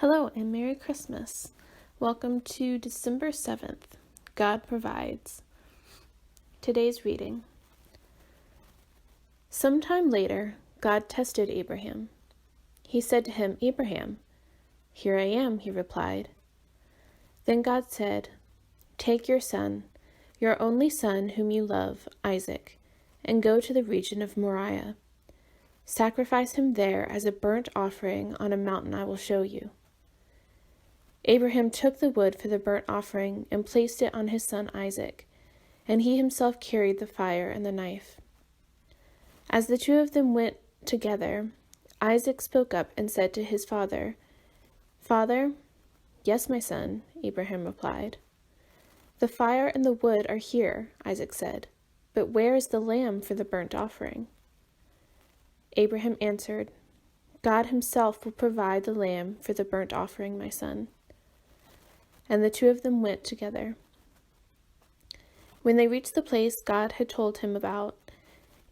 Hello and Merry Christmas. Welcome to December 7th. God provides. Today's reading. Sometime later, God tested Abraham. He said to him, "Abraham." "Here I am," he replied. Then God said, "Take your son, your only son whom you love, Isaac, and go to the region of Moriah. Sacrifice him there as a burnt offering on a mountain I will show you." Abraham took the wood for the burnt offering and placed it on his son Isaac, and he himself carried the fire and the knife. As the two of them went together, Isaac spoke up and said to his father, "Father?" "Yes, my son," Abraham replied. "The fire and the wood are here," Isaac said, "but where is the lamb for the burnt offering?" Abraham answered, "God himself will provide the lamb for the burnt offering, my son." And the two of them went together. When they reached the place God had told him about,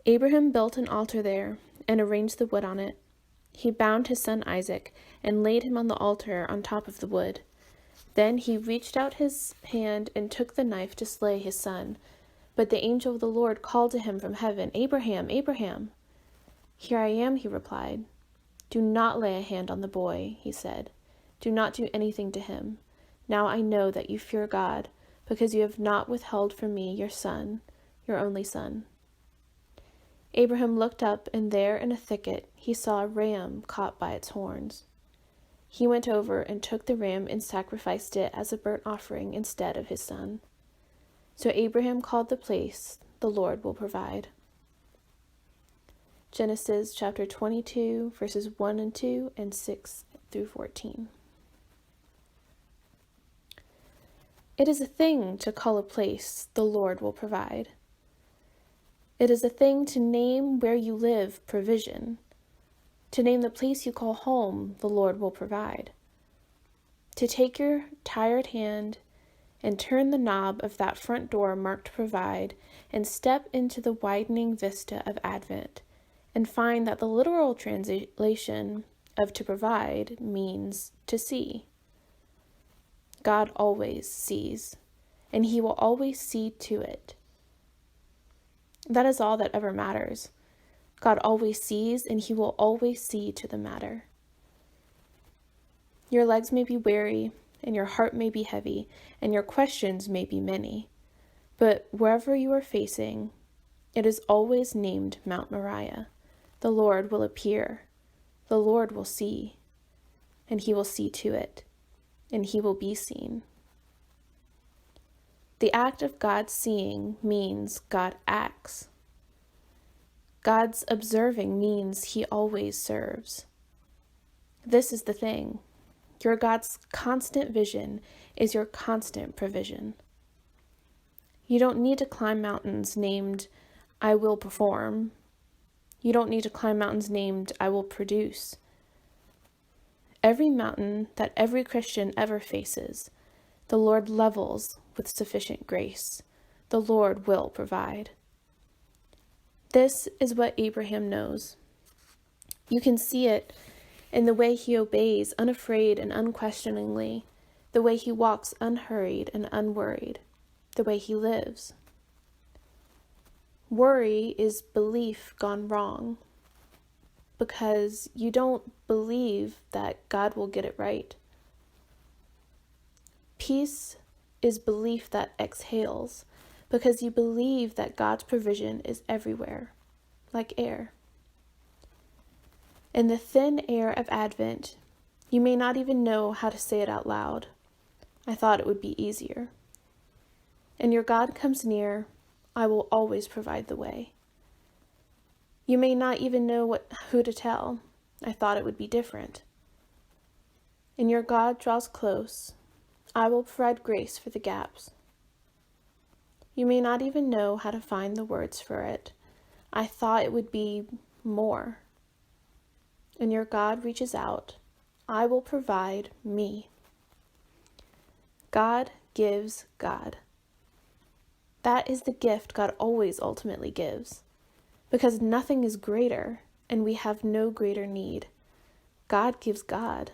Abraham built an altar there and arranged the wood on it. He bound his son Isaac and laid him on the altar on top of the wood. Then he reached out his hand and took the knife to slay his son. But the angel of the Lord called to him from heaven, "Abraham, Abraham." "Here I am," he replied. "Do not lay a hand on the boy," he said. "Do not do anything to him. Now I know that you fear God, because you have not withheld from me your son, your only son." Abraham looked up, and there in a thicket he saw a ram caught by its horns. He went over and took the ram and sacrificed it as a burnt offering instead of his son. So Abraham called the place, "The Lord will provide." Genesis chapter 22, verses 1 and 2 and 6 through 14. It is a thing to call a place, "The Lord will provide." It is a thing to name where you live provision. To name the place you call home, "The Lord will provide." To take your tired hand and turn the knob of that front door marked "Provide" and step into the widening vista of Advent and find that the literal translation of "to provide" means to see. God always sees, and he will always see to it. That is all that ever matters. God always sees, and he will always see to the matter. Your legs may be weary, and your heart may be heavy, and your questions may be many, but wherever you are facing, it is always named Mount Moriah. The Lord will appear, the Lord will see, and he will see to it, and he will be seen. The act of God seeing means God acts. God's observing means he always serves. This is the thing. Your God's constant vision is your constant provision. You don't need to climb mountains named "I will perform." You don't need to climb mountains named "I will produce." Every mountain that every Christian ever faces, the Lord levels with sufficient grace. The Lord will provide. This is what Abraham knows. You can see it in the way he obeys unafraid and unquestioningly, the way he walks unhurried and unworried, the way he lives. Worry is belief gone wrong, because you don't believe that God will get it right. Peace is belief that exhales, because you believe that God's provision is everywhere, like air. In the thin air of Advent, you may not even know how to say it out loud. I thought it would be easier. And your God comes near, "I will always provide the way." You may not even know who to tell. I thought it would be different. And your God draws close, "I will provide grace for the gaps." You may not even know how to find the words for it. I thought it would be more. And your God reaches out, "I will provide me." God gives God. That is the gift God always ultimately gives, because nothing is greater, and we have no greater need. God gives God.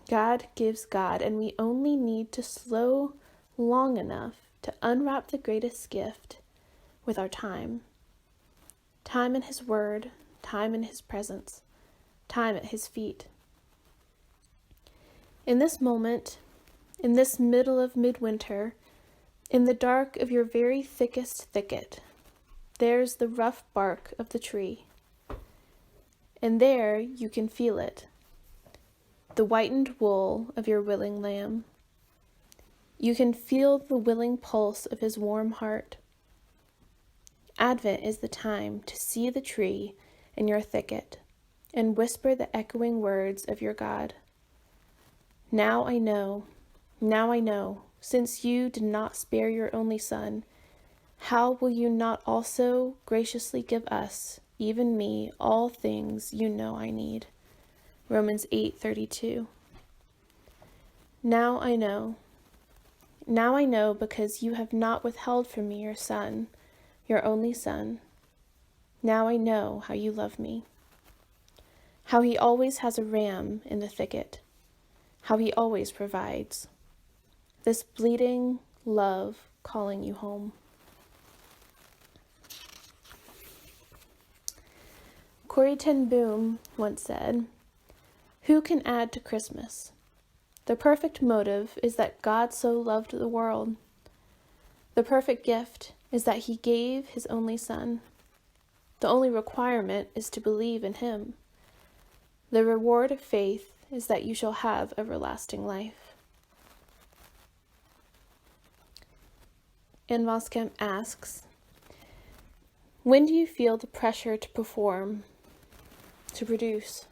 God gives God, and we only need to slow long enough to unwrap the greatest gift with our time. Time in His Word, time in His presence, time at His feet. In this moment, in this middle of midwinter, in the dark of your very thickest thicket, there's the rough bark of the tree. And there you can feel it, the whitened wool of your willing lamb. You can feel the willing pulse of His warm heart. Advent is the time to see the tree in your thicket and whisper the echoing words of your God. Now I know, since you did not spare your only Son, how will you not also graciously give us, even me, all things you know I need? Romans 8:32. Now I know because you have not withheld from me your Son, your only Son. Now I know how you love me, how He always has a ram in the thicket, how He always provides. This bleeding love calling you home. Corrie ten Boom once said, "Who can add to Christmas? The perfect motive is that God so loved the world. The perfect gift is that He gave His only Son. The only requirement is to believe in Him. The reward of faith is that you shall have everlasting life." And Voskamp asks, when do you feel the pressure to perform, to produce?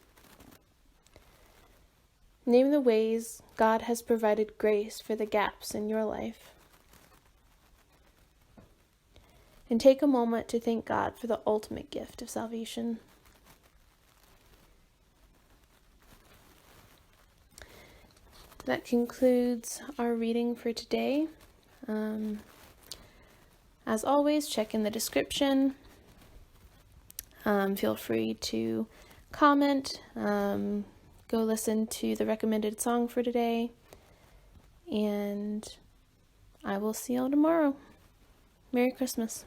Name the ways God has provided grace for the gaps in your life. And take a moment to thank God for the ultimate gift of salvation. That concludes our reading for today. As always, check in the description. Feel free to comment. Go listen to the recommended song for today. And I will see y'all tomorrow. Merry Christmas.